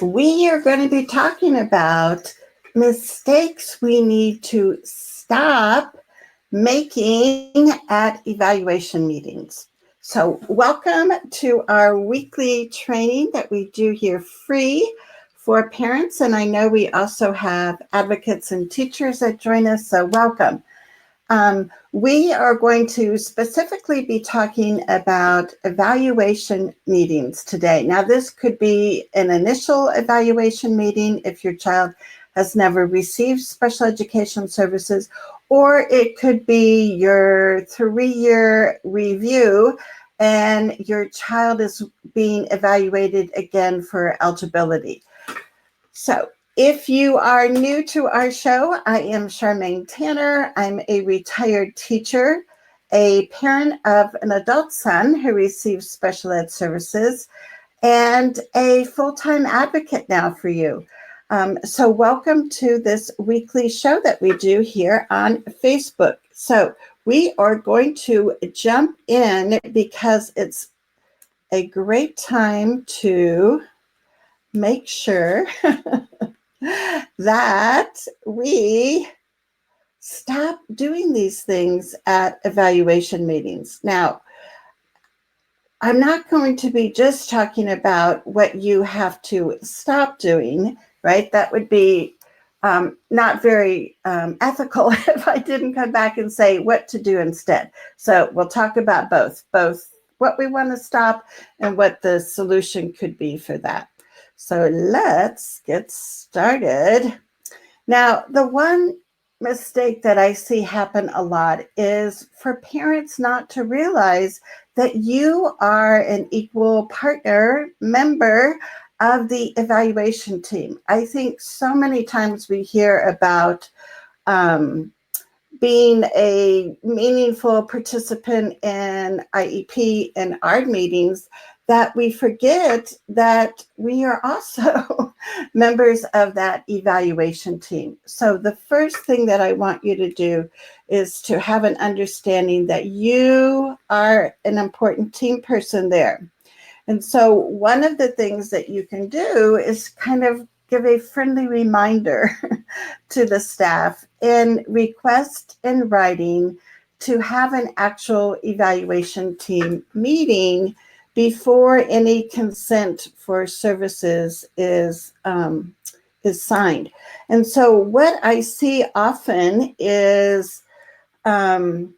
We are going to be talking about mistakes we need to stop making at evaluation meetings. So, welcome to our weekly training that we do here free for parents. And I know we also have advocates and teachers that join us, so welcome. We are going to specifically be talking about evaluation meetings today. Now, this could be an initial evaluation meeting if your child has never received special education services, or it could be your 3-year review and your child is being evaluated again for eligibility. So, if you are new to our show, I am Charmaine Tanner. I'm a retired teacher, a parent of an adult son who receives special ed services, and a full-time advocate now for you. So welcome to this weekly show that we do here on Facebook. So we are going to jump in because it's a great time to make sure that we stop doing these things at evaluation meetings. Now, I'm not going to be just talking about what you have to stop doing, right? That would be not very ethical if I didn't come back and say what to do instead. So we'll talk about both what we want to stop and what the solution could be for that. So let's get started. Now, the one mistake that I see happen a lot is for parents not to realize that you are an equal partner member of the evaluation team. I think so many times we hear about being a meaningful participant in IEP and ARD meetings that we forget that we are also members of that evaluation team. So the first thing that I want you to do is to have an understanding that you are an important team person there. And so one of the things that you can do is kind of give a friendly reminder to the staff and request in writing to have an actual evaluation team meeting before any consent for services is signed. And so what I see often is parents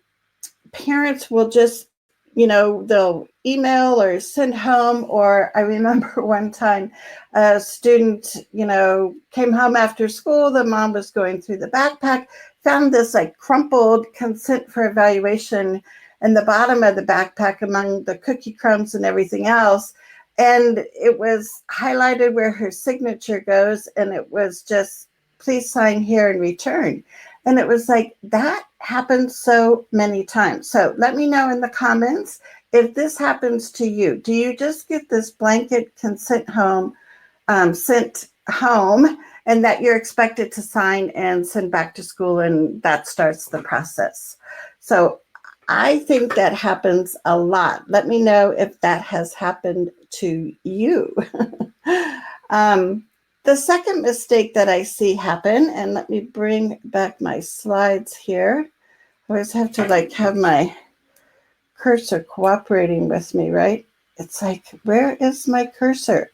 will just, they'll email or send home, or I remember one time a student, came home after school, the mom was going through the backpack, found this like crumpled consent for evaluation in the bottom of the backpack among the cookie crumbs and everything else. And it was highlighted where her signature goes, and it was just, please sign here and return. And it was like, that happens so many times. So let me know in the comments if this happens to you. Do you just get this blanket consent sent home, and that you're expected to sign and send back to school, and that starts the process? So I think that happens a lot. Let me know if that has happened to you. The second mistake that I see happen, and let me bring back my slides here. I always have to have my cursor cooperating with me, right? It's like, where is my cursor?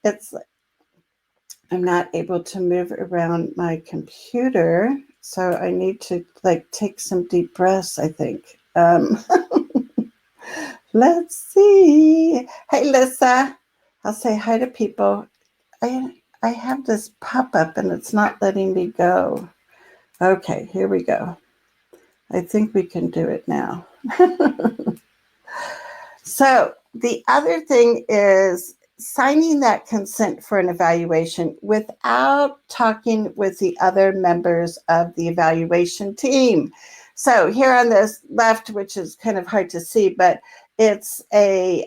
It's like, I'm not able to move around my computer, so I need to take some deep breaths, I think. Let's see. Hey, Lisa. I'll say hi to people. I have this pop-up and it's not letting me go. Okay, here we go. I think we can do it now. So the other thing is signing that consent for an evaluation without talking with the other members of the evaluation team. So here on this left, which is kind of hard to see, but it's a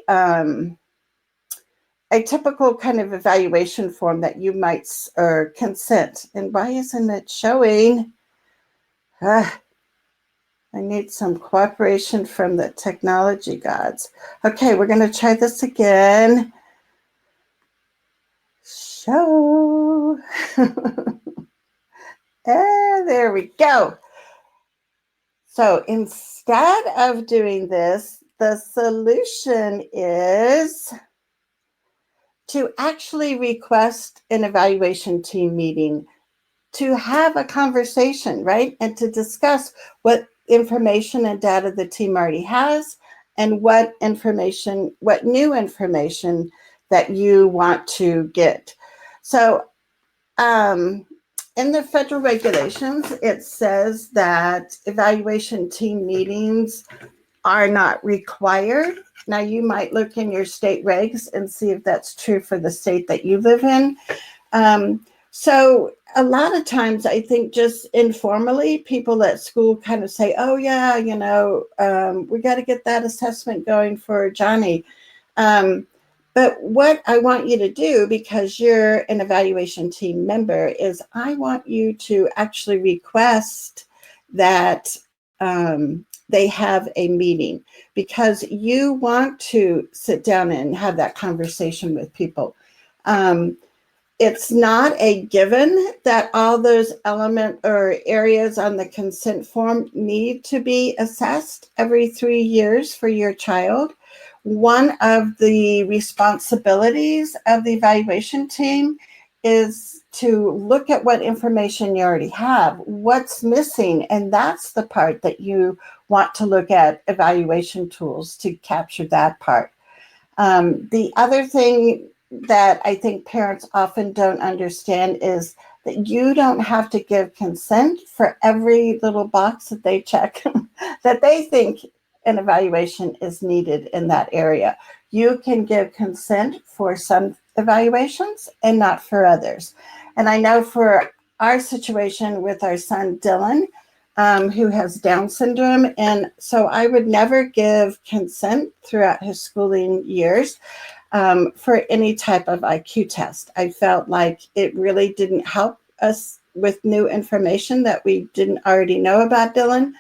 typical kind of evaluation form that you might, or consent. And why isn't it showing? I need some cooperation from the technology gods. Okay, we're going to try this again. Show. And there we go. So instead of doing this, the solution is to actually request an evaluation team meeting to have a conversation, right? And to discuss what information and data the team already has and what new information that you want to get. So in the federal regulations, it says that evaluation team meetings are not required. Now, you might look in your state regs and see if that's true for the state that you live in. So a lot of times, I think just informally, people at school kind of say, oh, yeah, we got to get that assessment going for Johnny. But what I want you to do, because you're an evaluation team member, is I want you to actually request that they have a meeting, because you want to sit down and have that conversation with people. It's not a given that all those element or areas on the consent form need to be assessed every 3 years for your child. One of the responsibilities of the evaluation team is to look at what information you already have, what's missing, and that's the part that you want to look at evaluation tools to capture that part. The other thing that I think parents often don't understand is that you don't have to give consent for every little box that they check that they think an evaluation is needed in that area. You can give consent for some evaluations and not for others. And I know for our situation with our son Dylan, who has Down syndrome, and so I would never give consent throughout his schooling years for any type of IQ test. I felt like it really didn't help us with new information that we didn't already know about Dylan.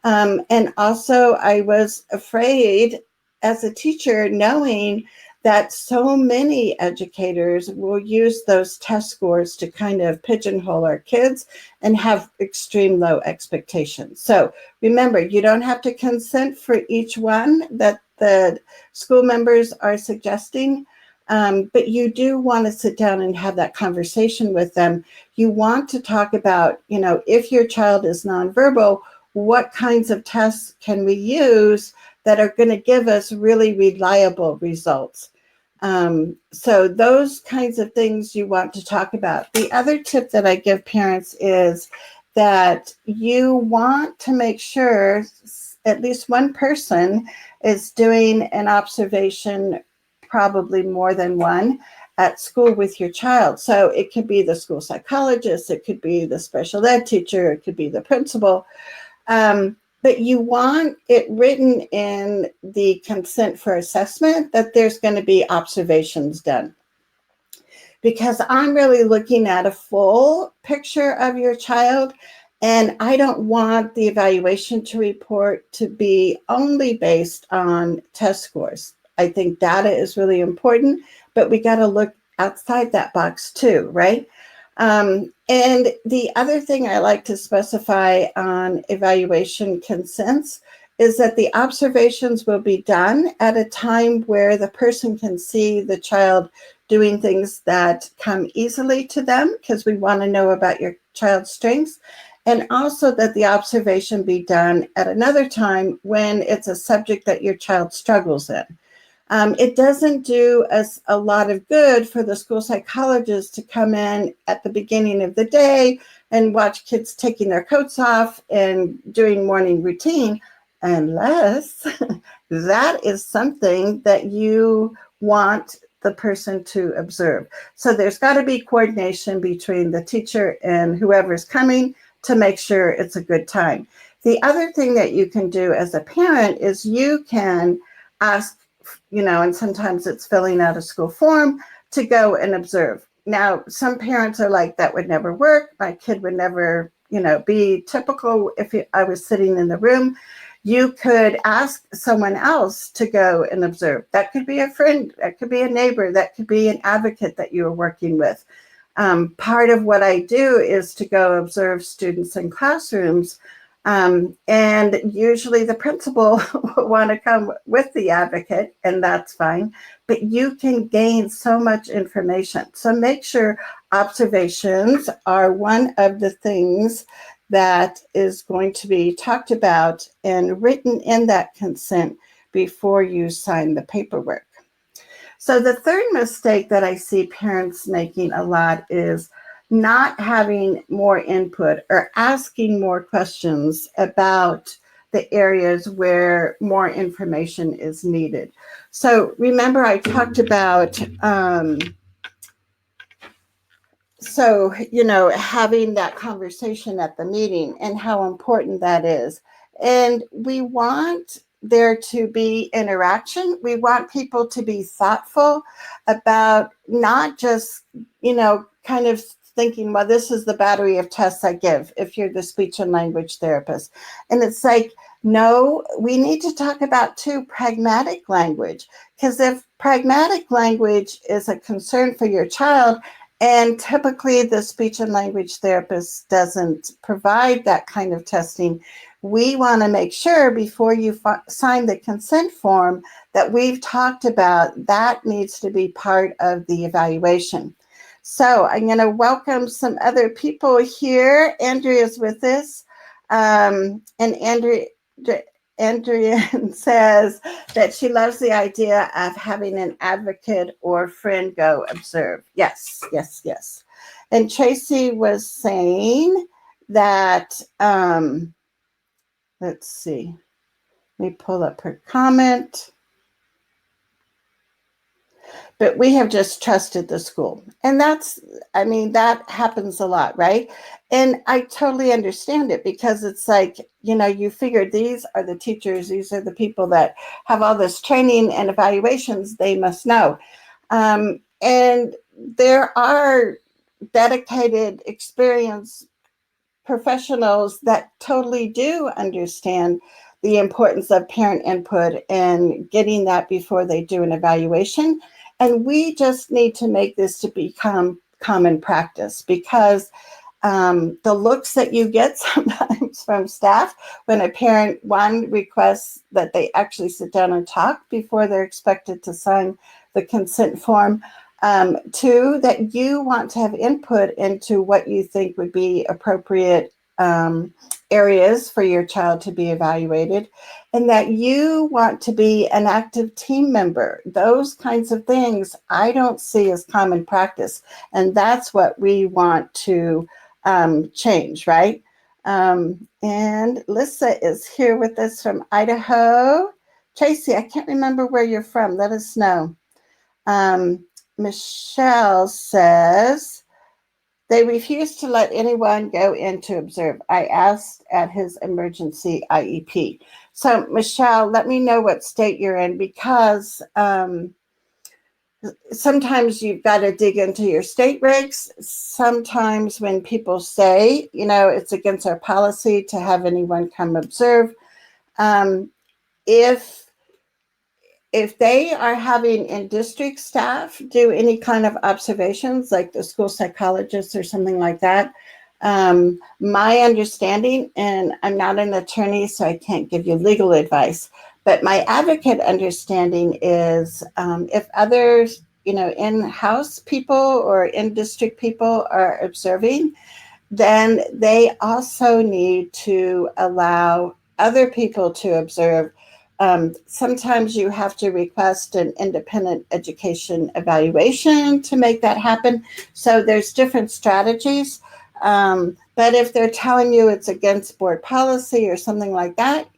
And also, I was afraid as a teacher, knowing that so many educators will use those test scores to kind of pigeonhole our kids and have extreme low expectations. So remember, you don't have to consent for each one that the school members are suggesting, but you do want to sit down and have that conversation with them. You want to talk about, if your child is nonverbal, what kinds of tests can we use that are going to give us really reliable results? So those kinds of things you want to talk about. The other tip that I give parents is that you want to make sure at least one person is doing an observation, probably more than one, at school with your child. So it could be the school psychologist, it could be the special ed teacher, it could be the principal. But you want it written in the consent for assessment that there's going to be observations done. Because I'm really looking at a full picture of your child, and I don't want the evaluation to report to be only based on test scores. I think data is really important, but we got to look outside that box too, right? And the other thing I like to specify on evaluation consents is that the observations will be done at a time where the person can see the child doing things that come easily to them, because we want to know about your child's strengths, and also that the observation be done at another time when it's a subject that your child struggles in. It doesn't do us a lot of good for the school psychologist to come in at the beginning of the day and watch kids taking their coats off and doing morning routine, unless that is something that you want the person to observe. So there's got to be coordination between the teacher and whoever's coming to make sure it's a good time. The other thing that you can do as a parent is you can ask, and sometimes it's filling out a school form to go and observe. Now, some parents are like, that would never work. My kid would never be typical. If I was sitting in the room, you could ask someone else to go and observe. That could be a friend, that could be a neighbor, that could be an advocate that you are working with. Part of what I do is to go observe students in classrooms. And usually the principal will want to come with the advocate, and that's fine. But you can gain so much information. So make sure observations are one of the things that is going to be talked about and written in that consent before you sign the paperwork. So the third mistake that I see parents making a lot is not having more input or asking more questions about the areas where more information is needed. So remember I talked about having that conversation at the meeting and how important that is. And we want there to be interaction. We want people to be thoughtful about not just, kind of thinking, well, this is the battery of tests I give if you're the speech and language therapist. And it's like, no, we need to talk about too pragmatic language, because if pragmatic language is a concern for your child, and typically the speech and language therapist doesn't provide that kind of testing, we want to make sure before you sign the consent form that we've talked about that needs to be part of the evaluation. So I'm going to welcome some other people here. Andrea's with us. And Andrea says that she loves the idea of having an advocate or friend go observe. Yes, yes, yes. And Tracy was saying that, let's see, let me pull up her comment. But we have just trusted the school. And that happens a lot, right? And I totally understand it, because it's like, you figure these are the teachers, these are the people that have all this training and evaluations, they must know. And there are dedicated, experienced professionals that totally do understand the importance of parent input and getting that before they do an evaluation. And we just need to make this to become common practice, because the looks that you get sometimes from staff when a parent, one, requests that they actually sit down and talk before they're expected to sign the consent form. Two, that you want to have input into what you think would be appropriate areas for your child to be evaluated, and that you want to be an active team member. Those kinds of things I don't see as common practice, and that's what we want to change, right? And Lisa is here with us from Idaho. Tracy, I can't remember where you're from. Let us know. Michelle says, they refused to let anyone go in to observe. I asked at his emergency IEP. So, Michelle, let me know what state you're in, because sometimes you've got to dig into your state regs. Sometimes when people say, it's against our policy to have anyone come observe, if they are having in-district staff do any kind of observations, like the school psychologist or something like that, my understanding, and I'm not an attorney, so I can't give you legal advice, but my advocate understanding is if others, in-house people or in-district people are observing, then they also need to allow other people to observe. Sometimes you have to request an independent education evaluation to make that happen. So there's different strategies. But if they're telling you it's against board policy or something like that,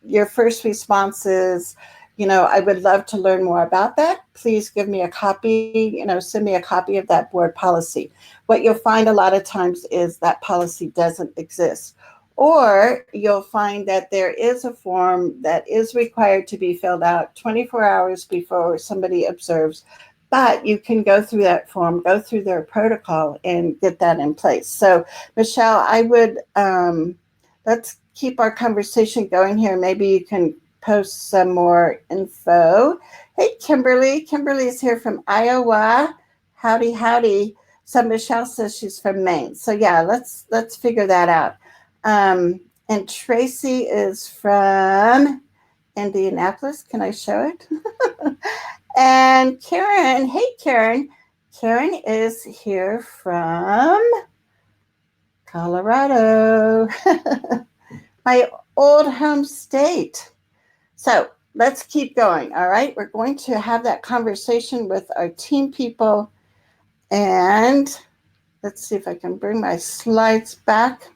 your first response is, I would love to learn more about that. Please give me a copy, send me a copy of that board policy. What you'll find a lot of times is that policy doesn't exist. Or you'll find that there is a form that is required to be filled out 24 hours before somebody observes, but you can go through that form, go through their protocol, and get that in place. So, Michelle, I would let's keep our conversation going here. Maybe you can post some more info. Hey, Kimberly. Kimberly is here from Iowa. Howdy, howdy. So Michelle says she's from Maine. So yeah, let's figure that out. And Tracy is from Indianapolis. Can I show it? And Karen, hey Karen. Karen is here from Colorado, my old home state. So let's keep going. All right. We're going to have that conversation with our team people. And let's see if I can bring my slides back.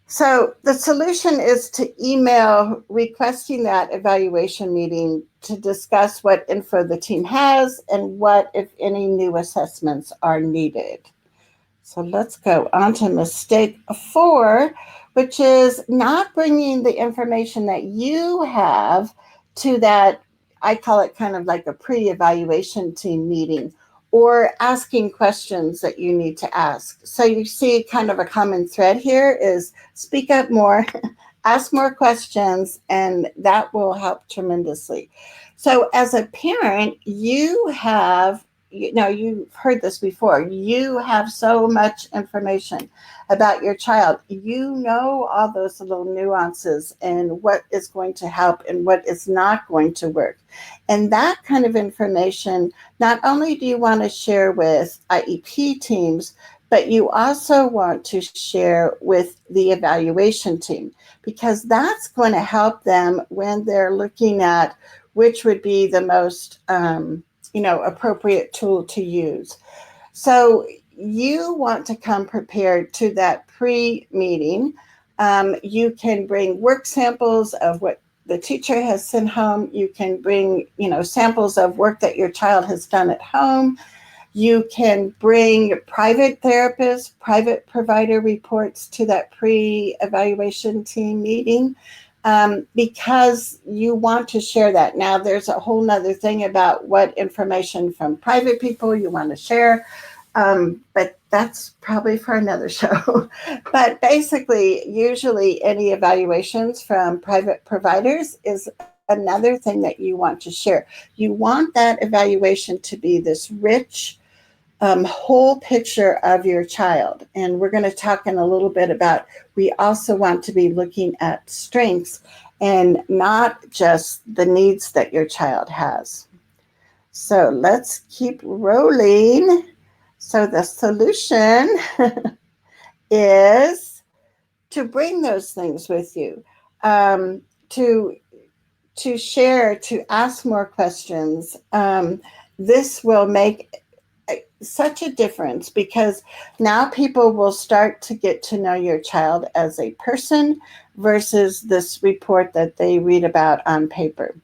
So the solution is to email requesting that evaluation meeting to discuss what info the team has and what, if any, new assessments are needed. So let's go on to mistake 4, which is not bringing the information that you have to that, I call it kind of like a pre-evaluation team meeting, or asking questions that you need to ask. So you see kind of a common thread here is speak up more, ask more questions, and that will help tremendously. So as a parent, you have, you've heard this before, you have so much information about your child. You know all those little nuances and what is going to help and what is not going to work. And that kind of information, not only do you want to share with IEP teams, but you also want to share with the evaluation team, because that's going to help them when they're looking at which would be the most appropriate tool to use. So you want to come prepared to that pre-meeting. You can bring work samples of what the teacher has sent home. You can bring, samples of work that your child has done at home. You can bring private therapists, private provider reports to that pre-evaluation team meeting, because you want to share that. Now, there's a whole nother thing about what information from private people you want to share, but that's probably for another show. But basically, usually any evaluations from private providers is another thing that you want to share. You want that evaluation to be this rich, whole picture of your child. And we're going to talk in a little bit about, we also want to be looking at strengths and not just the needs that your child has. So let's keep rolling. So the solution is to bring those things with you, to share, to ask more questions. This will make such a difference, because now people will start to get to know your child as a person versus this report that they read about on paper.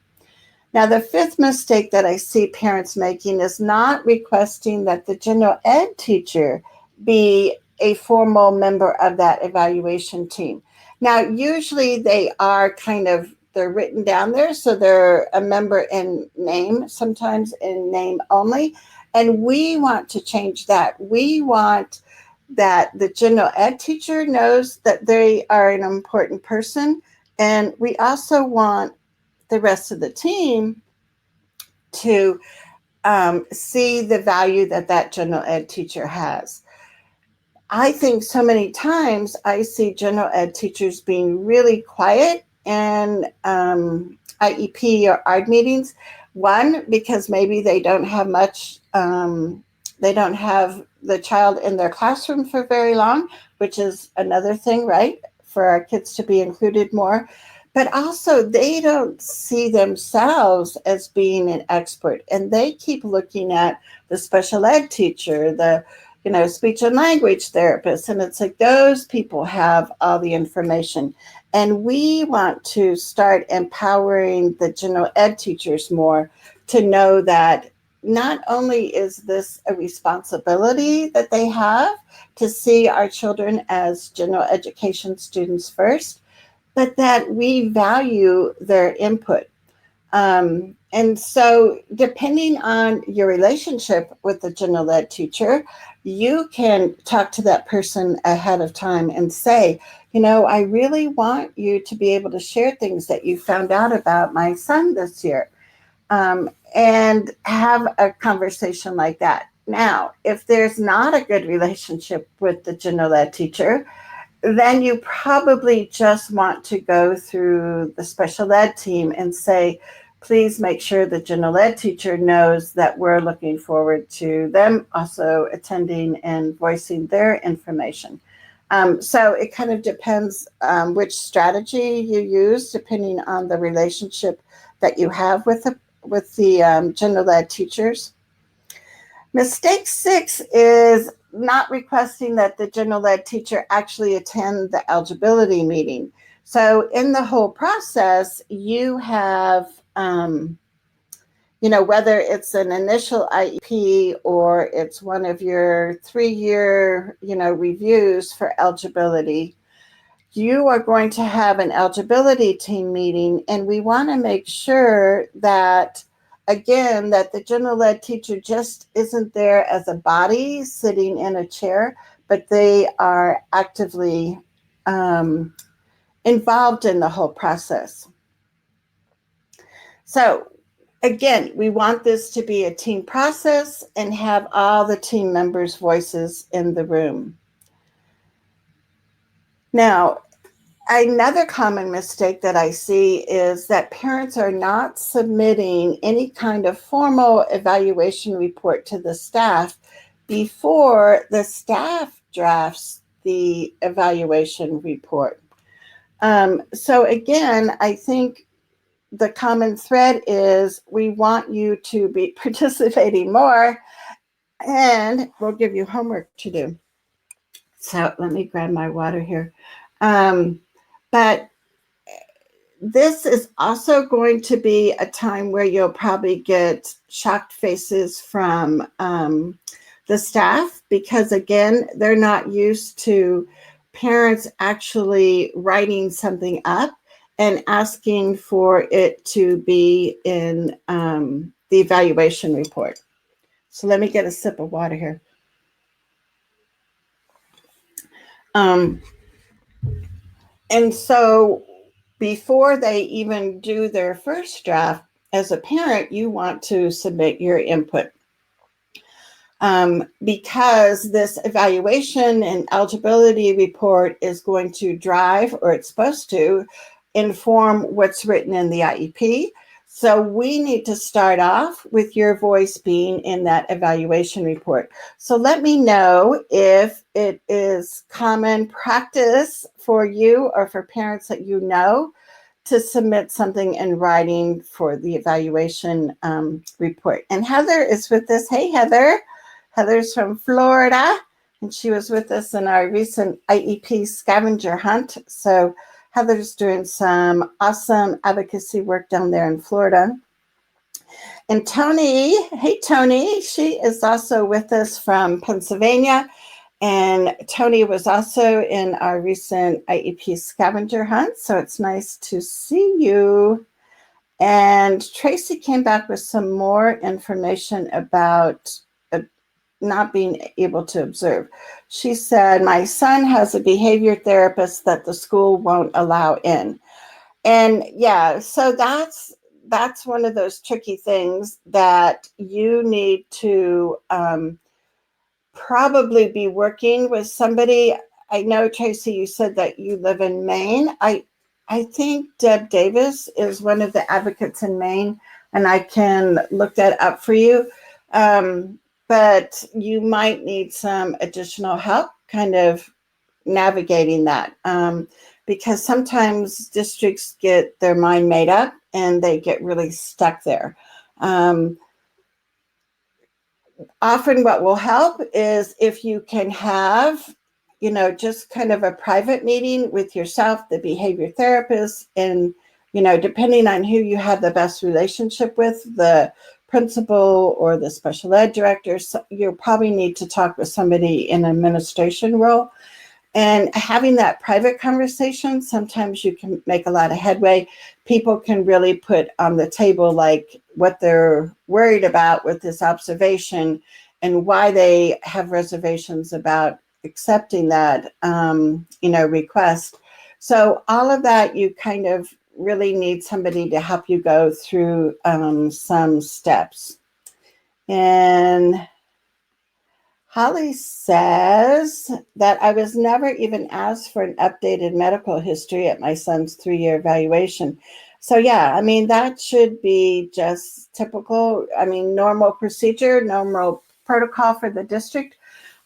Now, the 5th mistake that I see parents making is not requesting that the general ed teacher be a formal member of that evaluation team. Now, usually they are they're written down there, so they're a member in name, sometimes in name only. And we want to change that. We want that the general ed teacher knows that they are an important person. And we also want the rest of the team to see the value that that general ed teacher has. I think so many times I see general ed teachers being really quiet in IEP or ARD meetings. One, because maybe they don't have much, they don't have the child in their classroom for very long, which is another thing, right? For our kids to be included more. But also they don't see themselves as being an expert, and they keep looking at the special ed teacher, the speech and language therapist, and it's like those people have all the information. And we want to start empowering the general ed teachers more to know that not only is this a responsibility that they have to see our children as general education students first, but that we value their input. And so, depending on your relationship with the general ed teacher, you can talk to that person ahead of time and say, I really want you to be able to share things that you found out about my son this year, and have a conversation like that. Now, if there's not a good relationship with the general ed teacher, then you probably just want to go through the special ed team and say, please make sure the general ed teacher knows that we're looking forward to them also attending and voicing their information. So it kind of depends which strategy you use, depending on the relationship that you have with the general ed teachers. Mistake 6 is not requesting that the general ed teacher actually attend the eligibility meeting. So in the whole process, you have, whether it's an initial IEP or it's one of your 3-year, reviews for eligibility, you are going to have an eligibility team meeting, and we want to make sure that, again, that the general ed teacher just isn't there as a body sitting in a chair, but they are actively involved in the whole process. So, again, we want this to be a team process and have all the team members' voices in the room. Now, another common mistake that I see is that parents are not submitting any kind of formal evaluation report to the staff before the staff drafts the evaluation report. So again, I think the common thread is we want you to be participating more, and we'll give you homework to do. So let me grab my water here. But this is also going to be a time where you'll probably get shocked faces from the staff, because again, they're not used to parents actually writing something up and asking for it to be in the evaluation report. So let me get a sip of water here. And so before they even do their first draft, as a parent, you want to submit your input. Because this evaluation and eligibility report is going to drive, or it's supposed to inform what's written in the IEP. So we need to start off with your voice being in that evaluation report. So let me know if it is common practice for you or for parents that you know to submit something in writing for the evaluation report. And Heather is with us. Hey, Heather. Heather's from Florida, and she was with us in our recent IEP scavenger hunt. So Heather's doing some awesome advocacy work down there in Florida. And Tony, hey, Tony, she is also with us from Pennsylvania. And Tony was also in our recent IEP scavenger hunt. So it's nice to see you. And Tracy came back with some more information about not being able to observe. She said, my son has a behavior therapist that the school won't allow in. And yeah, so that's one of those tricky things that you need to probably be working with somebody. I know, Tracy, you said that you live in Maine. I think Deb Davis is one of the advocates in Maine, and I can look that up for you. But you might need some additional help kind of navigating that, because sometimes districts get their mind made up and they get really stuck there. Often what will help is if you can have, just kind of a private meeting with yourself, the behavior therapist, and, depending on who you have the best relationship with, the principal or the special ed director, so you'll probably need to talk with somebody in an administration role And having that private conversation, sometimes you can make a lot of headway. People can really put on the table like what they're worried about with this observation and why they have reservations about accepting that request. So all of that, you kind of really need somebody to help you go through some steps. And Holly says that I was never even asked for an updated medical history at my son's 3-year evaluation. So yeah, I mean, that should be just typical, normal procedure, normal protocol for the district.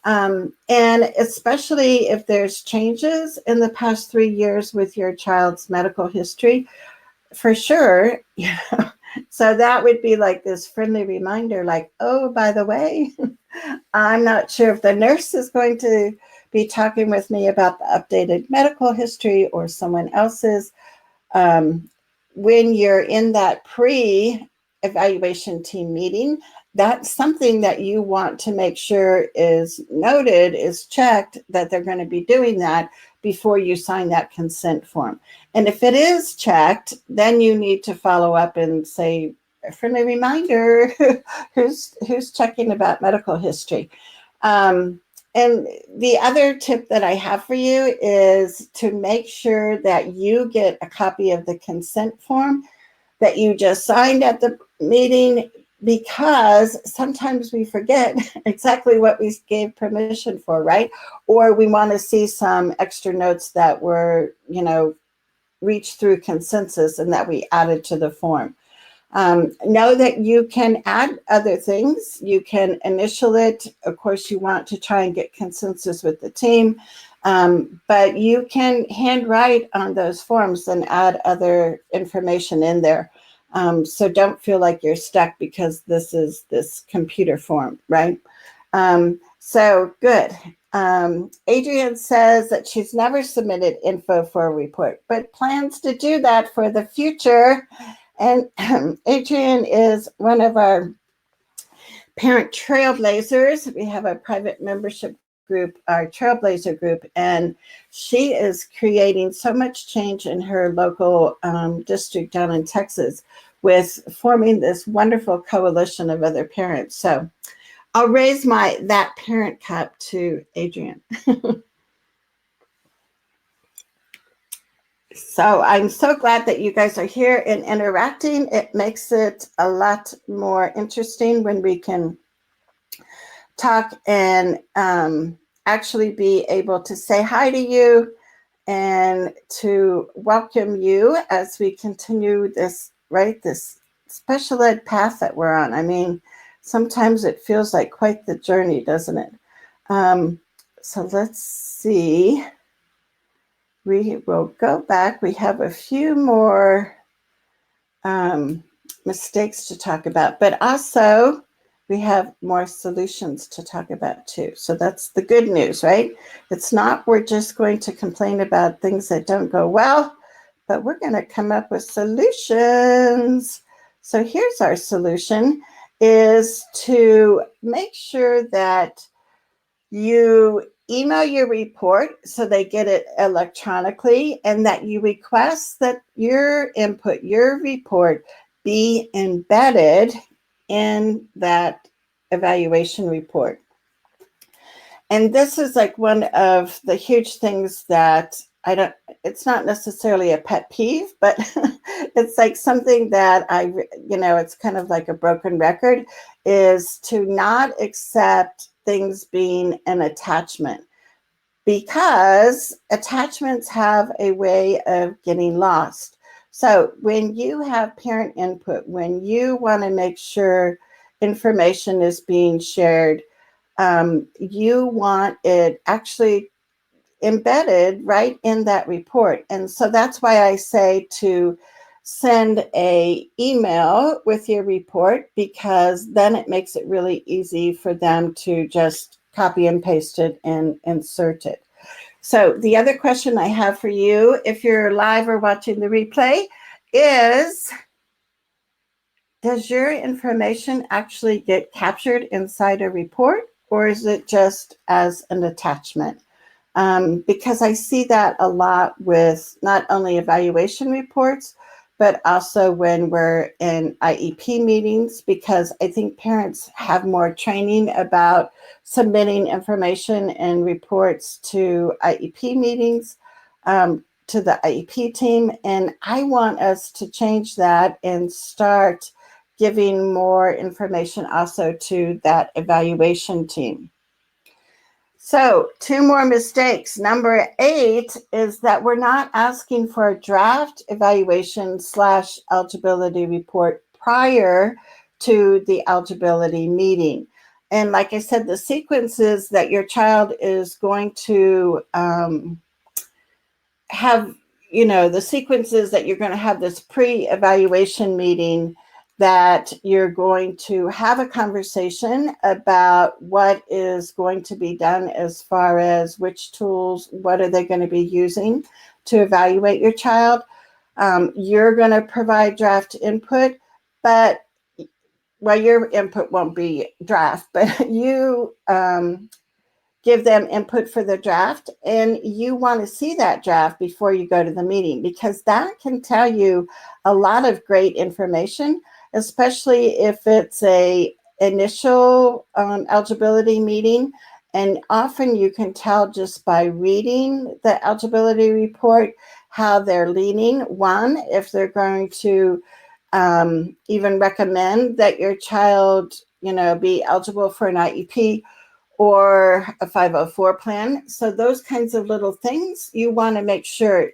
And especially if there's changes in the past 3 years with your child's medical history, for sure. So that would be like this friendly reminder, like, oh, by the way, I'm not sure if the nurse is going to be talking with me about the updated medical history or someone else's. When you're in that pre-evaluation team meeting, that's something that you want to make sure is noted, is checked, that they're going to be doing that before you sign that consent form. And if it is checked, then you need to follow up and say, a friendly reminder, who's checking about medical history. And the other tip that I have for you is to make sure that you get a copy of the consent form that you just signed at the meeting, because sometimes we forget exactly what we gave permission for, right? Or we want to see some extra notes that were, reached through consensus and that we added to the form. Know that you can add other things. You can initial it. Of course, you want to try and get consensus with the team, but you can handwrite on those forms and add other information in there. So don't feel like you're stuck because this is this computer form, right? So good. Adrienne says that she's never submitted info for a report, but plans to do that for the future. And Adrienne is one of our parent trailblazers. We have a private membership group, our trailblazer group, and she is creating so much change in her local district down in Texas with forming this wonderful coalition of other parents. So I'll raise that parent cup to Adrienne. So I'm so glad that you guys are here and interacting. It makes it a lot more interesting when we can talk and actually be able to say hi to you and to welcome you as we continue this, right, this special ed path that we're on. I mean, sometimes it feels like quite the journey, doesn't it? So let's see. We will go back. We have a few more mistakes to talk about, but also we have more solutions to talk about too. So that's the good news, right? It's not we're just going to complain about things that don't go well, but we're going to come up with solutions. So here's our solution, is to make sure that you email your report so they get it electronically, and that you request that your input, your report, be embedded in that evaluation report. And this is like one of the huge things that it's not necessarily a pet peeve, but it's like something that it's kind of like a broken record, is to not accept things being an attachment, because attachments have a way of getting lost. So when you have parent input, when you want to make sure information is being shared, you want it actually embedded right in that report. And so that's why I say to send a email with your report, because then it makes it really easy for them to just copy and paste it and insert it. So the other question I have for you, if you're live or watching the replay, is, does your information actually get captured inside a report, or is it just as an attachment? because I see that a lot with not only evaluation reports, but also when we're in IEP meetings, because I think parents have more training about submitting information and reports to IEP meetings, to the IEP team. And I want us to change that and start giving more information also to that evaluation team. So, two more mistakes. Number 8 is that we're not asking for a draft evaluation / eligibility report prior to the eligibility meeting. And like I said, the sequence is that your child is going to have, the sequence is that you're going to have this pre-evaluation meeting, that you're going to have a conversation about what is going to be done as far as which tools, what are they going to be using to evaluate your child. You're going to provide draft input, but, well, your input won't be draft, but you give them input for the draft, and you want to see that draft before you go to the meeting, because that can tell you a lot of great information, especially if it's a initial eligibility meeting. And often you can tell just by reading the eligibility report how they're leaning. One, if they're going to even recommend that your child, be eligible for an IEP or a 504 plan. So those kinds of little things, you want to make sure.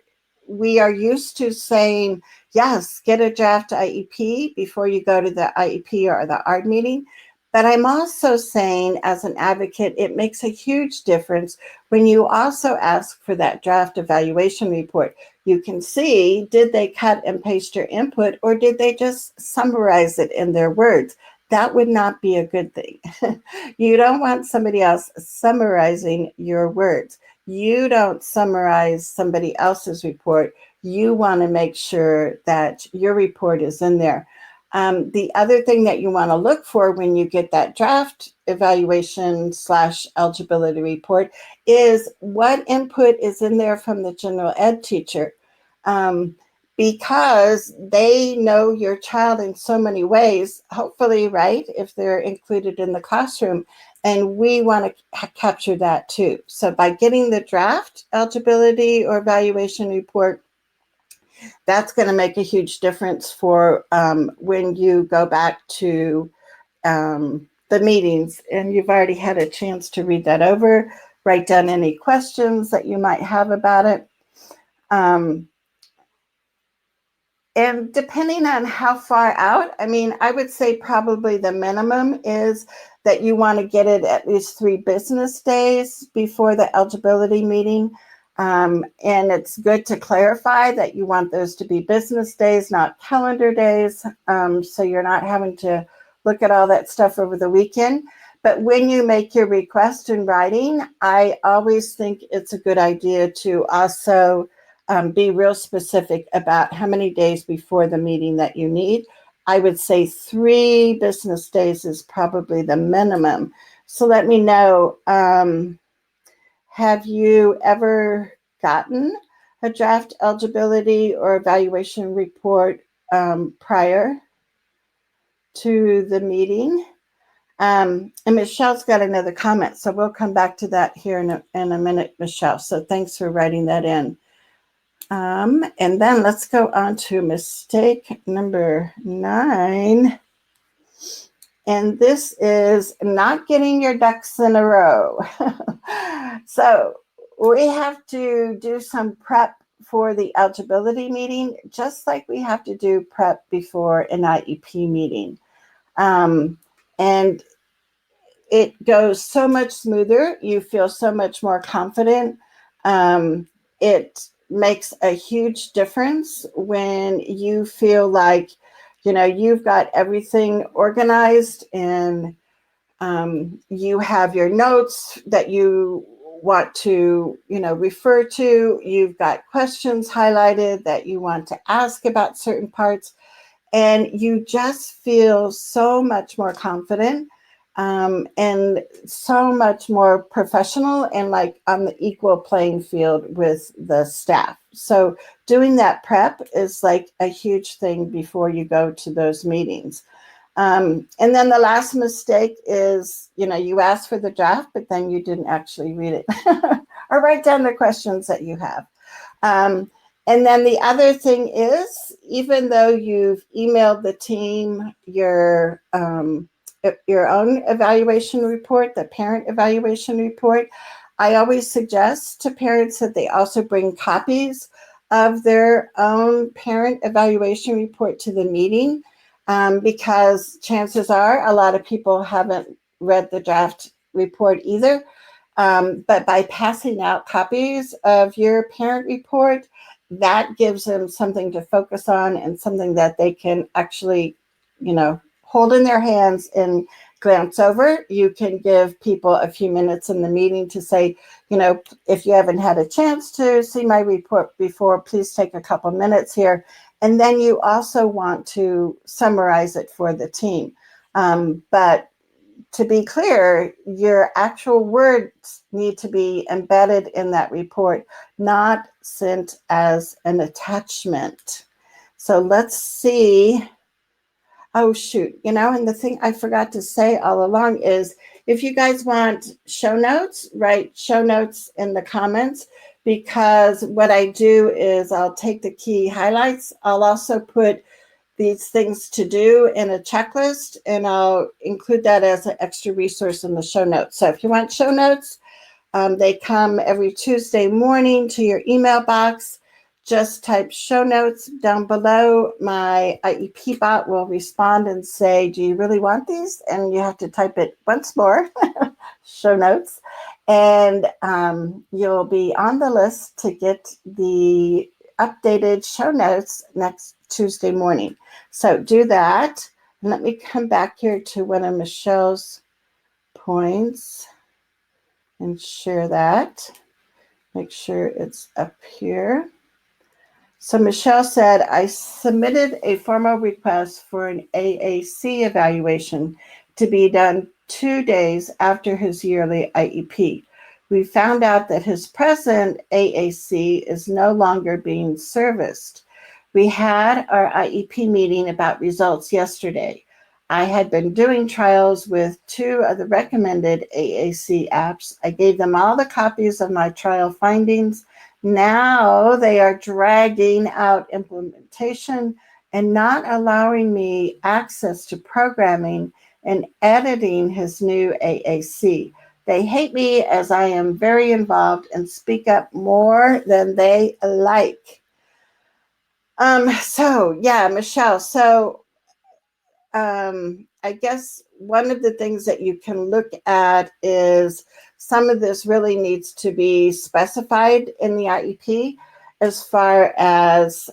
We are used to saying, yes, get a draft IEP before you go to the IEP or the ARD meeting. But I'm also saying, as an advocate, it makes a huge difference when you also ask for that draft evaluation report. You can see, did they cut and paste your input, or did they just summarize it in their words? That would not be a good thing. You don't want somebody else summarizing your words. You don't summarize somebody else's report. You want to make sure that your report is in there. The other thing that you want to look for when you get that draft evaluation / eligibility report is what input is in there from the general ed teacher. Because they know your child in so many ways, hopefully, right, if they're included in the classroom. And we want to capture that too. So by getting the draft eligibility or evaluation report, that's going to make a huge difference for when you go back to the meetings and you've already had a chance to read that over, write down any questions that you might have about it. And depending on how far out, I would say probably the minimum is that you want to get it at least 3 business days before the eligibility meeting. And it's good to clarify that you want those to be business days, not calendar days. So you're not having to look at all that stuff over the weekend. But when you make your request in writing, I always think it's a good idea to also be real specific about how many days before the meeting that you need. I would say 3 business days is probably the minimum. So let me know, have you ever gotten a draft eligibility or evaluation report prior to the meeting? And Michelle's got another comment, so we'll come back to that here in a minute, Michelle. So thanks for writing that in. And then let's go on to mistake number 9. And this is not getting your ducks in a row. So we have to do some prep for the eligibility meeting, just like we have to do prep before an IEP meeting. And it goes so much smoother. You feel so much more confident. It makes a huge difference when you feel like, you've got everything organized and you have your notes that you want to, refer to. You've got questions highlighted that you want to ask about certain parts, and you just feel so much more confident. and so much more professional and like on the equal playing field with the staff. So doing that prep is like a huge thing before you go to those meetings. And then the last mistake is, you asked for the draft, but then you didn't actually read it or write down the questions that you have. And then the other thing is, even though you've emailed the team your own evaluation report, the parent evaluation report, I always suggest to parents that they also bring copies of their own parent evaluation report to the meeting, because chances are a lot of people haven't read the draft report either. But by passing out copies of your parent report, that gives them something to focus on and something that they can actually, hold in their hands and glance over. You can give people a few minutes in the meeting to say, if you haven't had a chance to see my report before, please take a couple minutes here. And then you also want to summarize it for the team. But to be clear, your actual words need to be embedded in that report, not sent as an attachment. So let's see. Oh, shoot. And the thing I forgot to say all along is, if you guys want show notes, write show notes in the comments, because what I do is I'll take the key highlights. I'll also put these things to do in a checklist, and I'll include that as an extra resource in the show notes. So if you want show notes, they come every Tuesday morning to your email box. Just type show notes down below. My IEP bot will respond and say, do you really want these? And you have to type it once more, show notes. And you'll be on the list to get the updated show notes next Tuesday morning. So do that. And let me come back here to one of Michelle's points and share that. Make sure it's up here. So Michelle said, I submitted a formal request for an AAC evaluation to be done 2 days after his yearly IEP. We found out that his present AAC is no longer being serviced. We had our IEP meeting about results yesterday. I had been doing trials with 2 of the recommended AAC apps. I gave them all the copies of my trial findings. Now they are dragging out implementation and not allowing me access to programming and editing his new AAC. They hate me as I am very involved and speak up more than they like. So yeah, Michelle, so I guess one of the things that you can look at is some of this really needs to be specified in the IEP as far as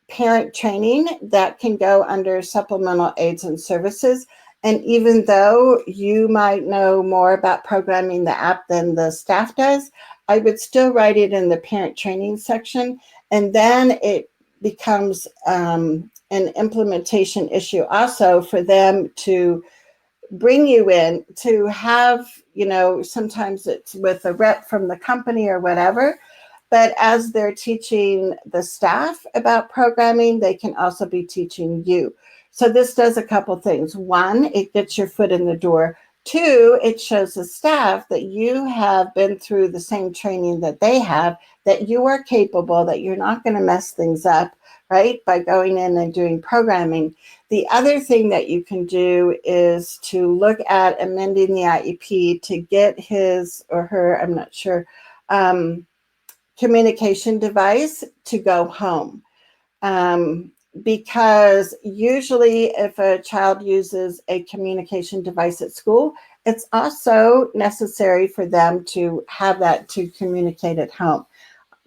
parent training that can go under supplemental aids and services. And even though you might know more about programming the app than the staff does, I would still write it in the parent training section. And then it becomes an implementation issue also for them to bring you in to have, sometimes it's with a rep from the company or whatever. But as they're teaching the staff about programming, they can also be teaching you. So this does a couple things. 1, it gets your foot in the door. 2, it shows the staff that you have been through the same training that they have, that you are capable, that you're not going to mess things up, right, by going in and doing programming. The other thing that you can do is to look at amending the IEP to get his or her, I'm not sure, communication device to go home. Because usually if a child uses a communication device at school, it's also necessary for them to have that to communicate at home,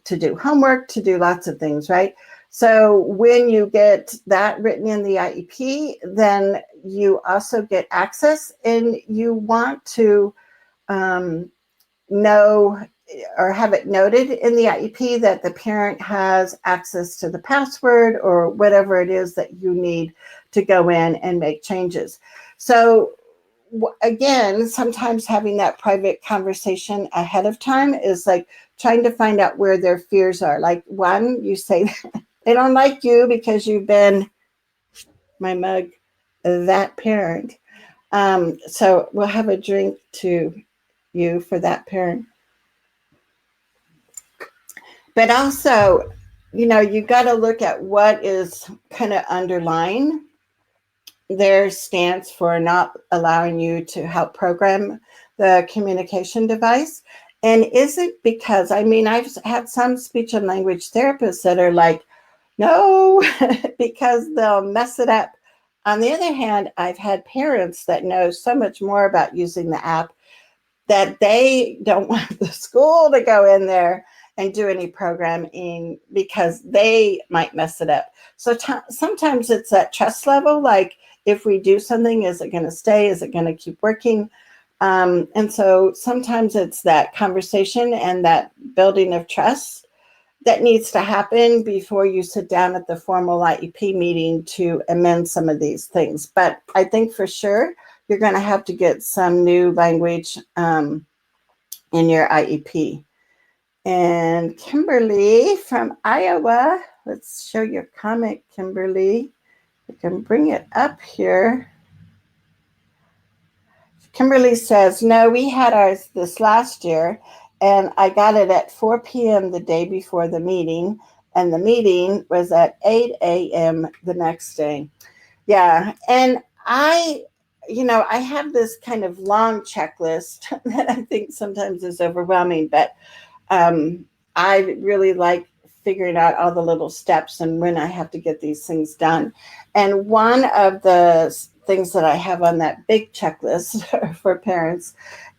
to do homework, to do lots of things, right? So when you get that written in the IEP, then you also get access, and you want to know or have it noted in the IEP that the parent has access to the password or whatever it is that you need to go in and make changes. So again, sometimes having that private conversation ahead of time is like trying to find out where their fears are. Like, one, you say they don't like you because you've been, my mug, that parent. So we'll have a drink to you for that parent. But also, you got to look at what is kind of underlying their stance for not allowing you to help program the communication device. And is it because, I've had some speech and language therapists that are like, no, because they'll mess it up. On the other hand, I've had parents that know so much more about using the app that they don't want the school to go in there and do any programming because they might mess it up. So sometimes it's that trust level, like if we do something, is it going to stay? Is it going to keep working? And so sometimes it's that conversation and that building of trust that needs to happen before you sit down at the formal IEP meeting to amend some of these things. But I think for sure you're going to have to get some new language in your IEP. And Kimberly from Iowa, let's show your comment, Kimberly. We can bring it up here. Kimberly says, no, we had ours this last year, and I got it at 4 p.m. the day before the meeting, and the meeting was at 8 a.m. the next day. Yeah, and I have this kind of long checklist that I think sometimes is overwhelming, but I really like figuring out all the little steps and when I have to get these things done. And one of the things that I have on that big checklist for parents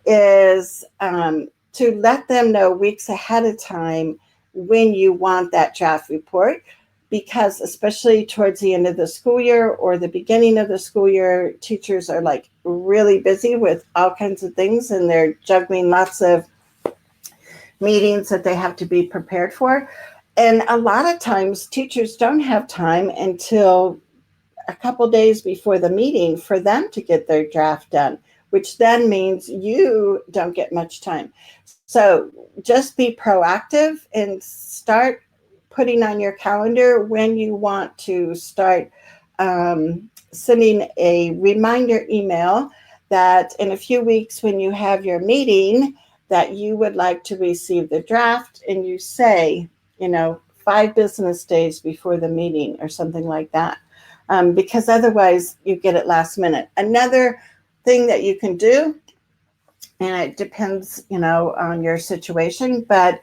is to let them know weeks ahead of time when you want that draft report, because especially towards the end of the school year or the beginning of the school year, teachers are like really busy with all kinds of things and they're juggling lots of meetings that they have to be prepared for. And a lot of times teachers don't have time until a couple days before the meeting for them to get their draft done, which then means you don't get much time. So just be proactive and start putting on your calendar when you want to start sending a reminder email that in a few weeks when you have your meeting that you would like to receive the draft, and you say, 5 business days before the meeting or something like that. Because otherwise you get it last minute. Another thing that you can do, and it depends, on your situation, but,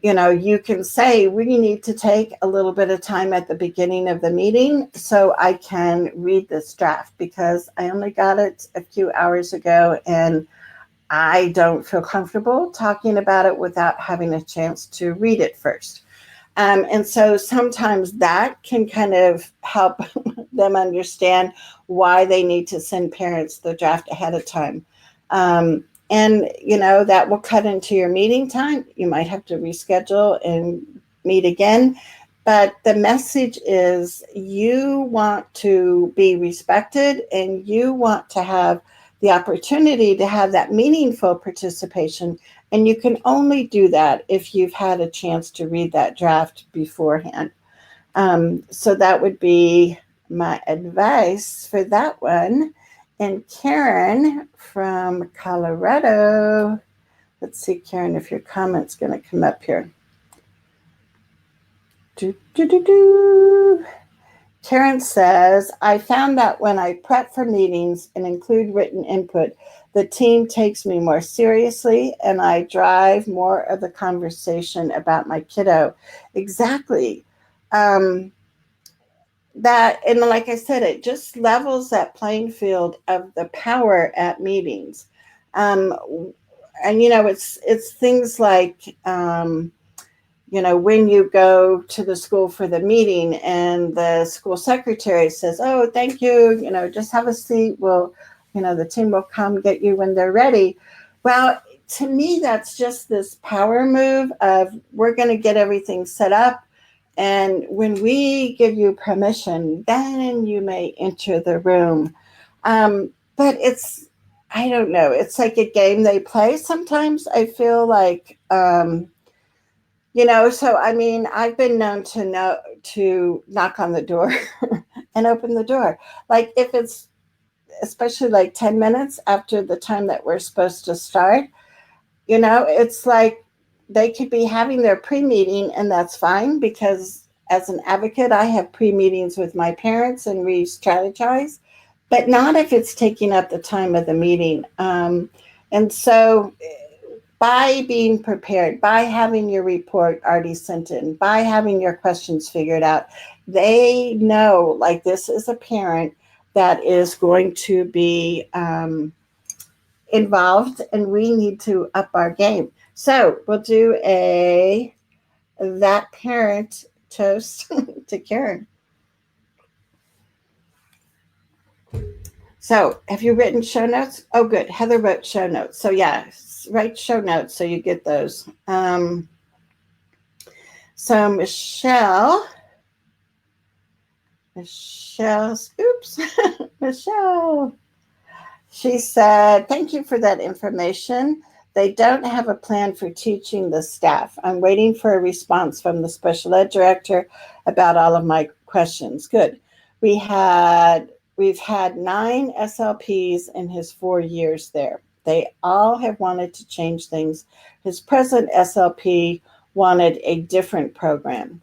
you can say, we need to take a little bit of time at the beginning of the meeting so I can read this draft because I only got it a few hours ago and I don't feel comfortable talking about it without having a chance to read it first. And so sometimes that can kind of help them understand why they need to send parents the draft ahead of time. And, that will cut into your meeting time. You might have to reschedule and meet again. But the message is you want to be respected and you want to have the opportunity to have that meaningful participation. And you can only do that if you've had a chance to read that draft beforehand. So that would be my advice for that one. And Karen from Colorado, let's see, Karen, if your comment's going to come up here. Karen says, I found that when I prep for meetings and include written input, the team takes me more seriously and I drive more of the conversation about my kiddo. Exactly. That, and like I said, it just levels that playing field of the power at meetings. And, it's things like, when you go to the school for the meeting and the school secretary says, oh, thank you, just have a seat. We'll, the team will come get you when they're ready. Well, to me, that's just this power move of we're going to get everything set up. And when we give you permission, then you may enter the room. but I don't know, it's like a game they play sometimes. I feel like, so I mean, I've been known to knock on the door and open the door. Like if it's especially like 10 minutes after the time that we're supposed to start, it's like they could be having their pre-meeting, and that's fine because as an advocate, I have pre-meetings with my parents and we strategize, but not if it's taking up the time of the meeting. And so by being prepared, by having your report already sent in, by having your questions figured out, they know like this is a parent that is going to be involved, and we need to up our game. So we'll do a that parent toast to Karen. So have you written show notes? Oh, good. Heather wrote show notes. So yeah, write show notes so you get those. So oops, Michelle. She said, thank you for that information. They don't have a plan for teaching the staff. I'm waiting for a response from the special ed director about all of my questions. Good. We've had 9 SLPs in his 4 years there. They all have wanted to change things. His present SLP wanted a different program.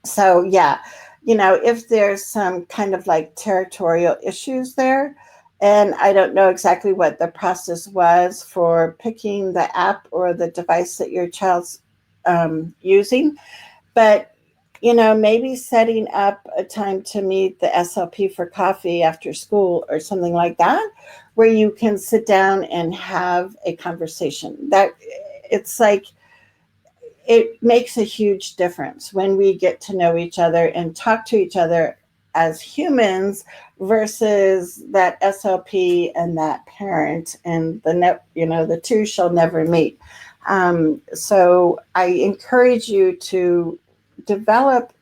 So yeah, if there's some kind of like territorial issues there, and I don't know exactly what the process was for picking the app or the device that your child's using, but maybe setting up a time to meet the SLP for coffee after school or something like that, where you can sit down and have a conversation. That it's like it makes a huge difference when we get to know each other and talk to each other as humans versus that SLP and that parent, and the two shall never meet. So I encourage you to develop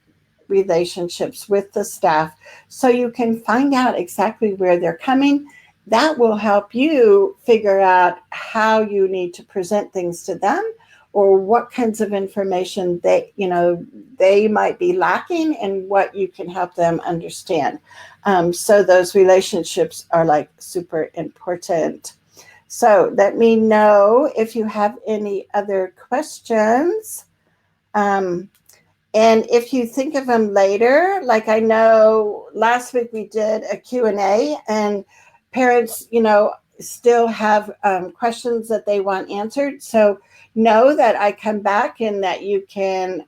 relationships with the staff so you can find out exactly where they're coming. That will help you figure out how you need to present things to them, or what kinds of information they might be lacking, and what you can help them understand. So those relationships are like super important. So let me know if you have any other questions. And if you think of them later, like I know last week we did a Q&A, and parents, still have questions that they want answered. So know that I come back and that you can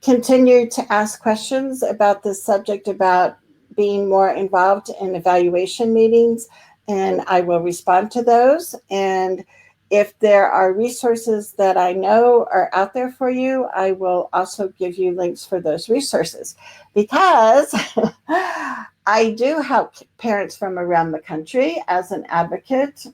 continue to ask questions about this subject, about being more involved in evaluation meetings, and I will respond to those. And if there are resources that I know are out there for you, I will also give you links for those resources, because I do help parents from around the country as an advocate.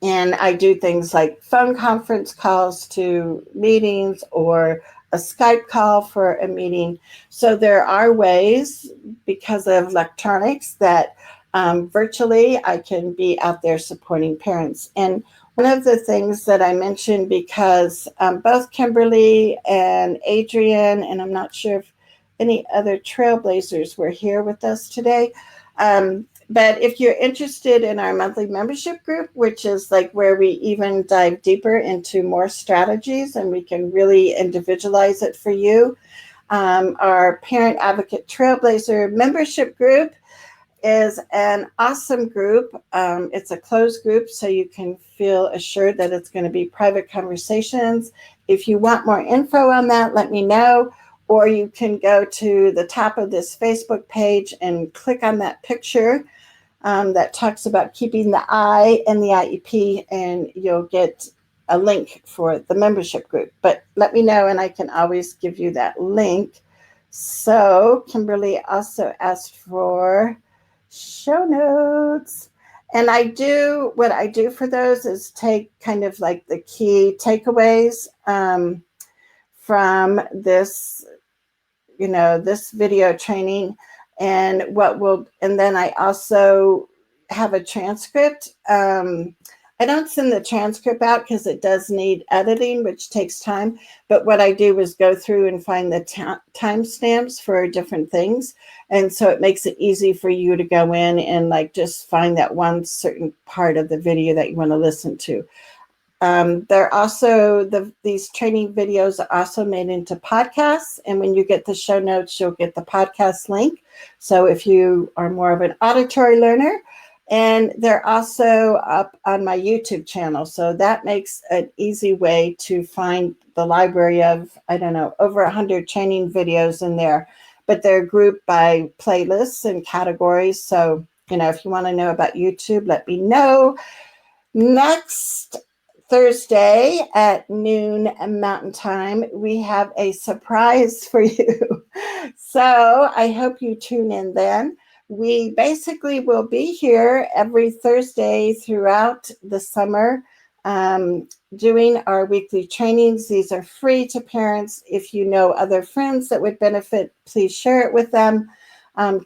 And I do things like phone conference calls to meetings, or a Skype call for a meeting. So there are ways, because of electronics, that virtually I can be out there supporting parents. And one of the things that I mentioned, because both Kimberly and Adrian, and I'm not sure if any other trailblazers were here with us today, but if you're interested in our monthly membership group, which is like where we even dive deeper into more strategies and we can really individualize it for you, our Parent Advocate Trailblazer membership group is an awesome group. It's a closed group, so you can feel assured that it's going to be private conversations. If you want more info on that, let me know. Or you can go to the top of this Facebook page and click on that picture that talks about keeping the eye and the IEP, and you'll get a link for the membership group. But let me know, and I can always give you that link. So Kimberly also asked for show notes. And what I do for those is take kind of like the key takeaways from this, this video training. And then I also have a transcript. I don't send the transcript out because it does need editing, which takes time. But what I do is go through and find the timestamps for different things. And so it makes it easy for you to go in and like just find that one certain part of the video that you want to listen to. They're also, these training videos are also made into podcasts. And when you get the show notes, you'll get the podcast link. So if you are more of an auditory learner, and they're also up on my YouTube channel. So that makes an easy way to find the library of, I don't know, over 100 training videos in there. But they're grouped by playlists and categories. So, if you want to know about YouTube, let me know. Next Thursday at noon Mountain Time, we have a surprise for you. So I hope you tune in then. We basically will be here every Thursday throughout the summer, doing our weekly trainings. These are free to parents. If you know other friends that would benefit, please share it with them.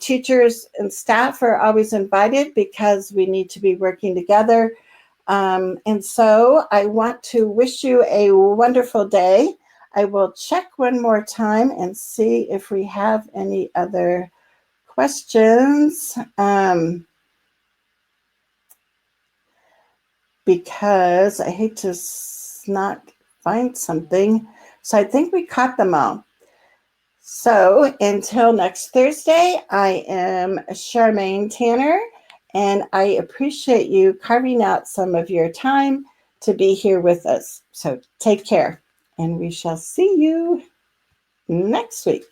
Teachers and staff are always invited because we need to be working together. And so I want to wish you a wonderful day. I will check one more time and see if we have any other questions, because I hate to not find something. So I think we caught them all. So until next Thursday, I am Charmaine Tanner, and I appreciate you carving out some of your time to be here with us. So take care, and we shall see you next week.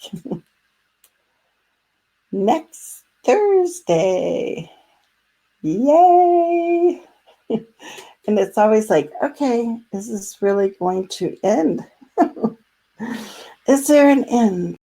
Next Thursday. Yay! And it's always like, okay, is this really going to end? Is there an end?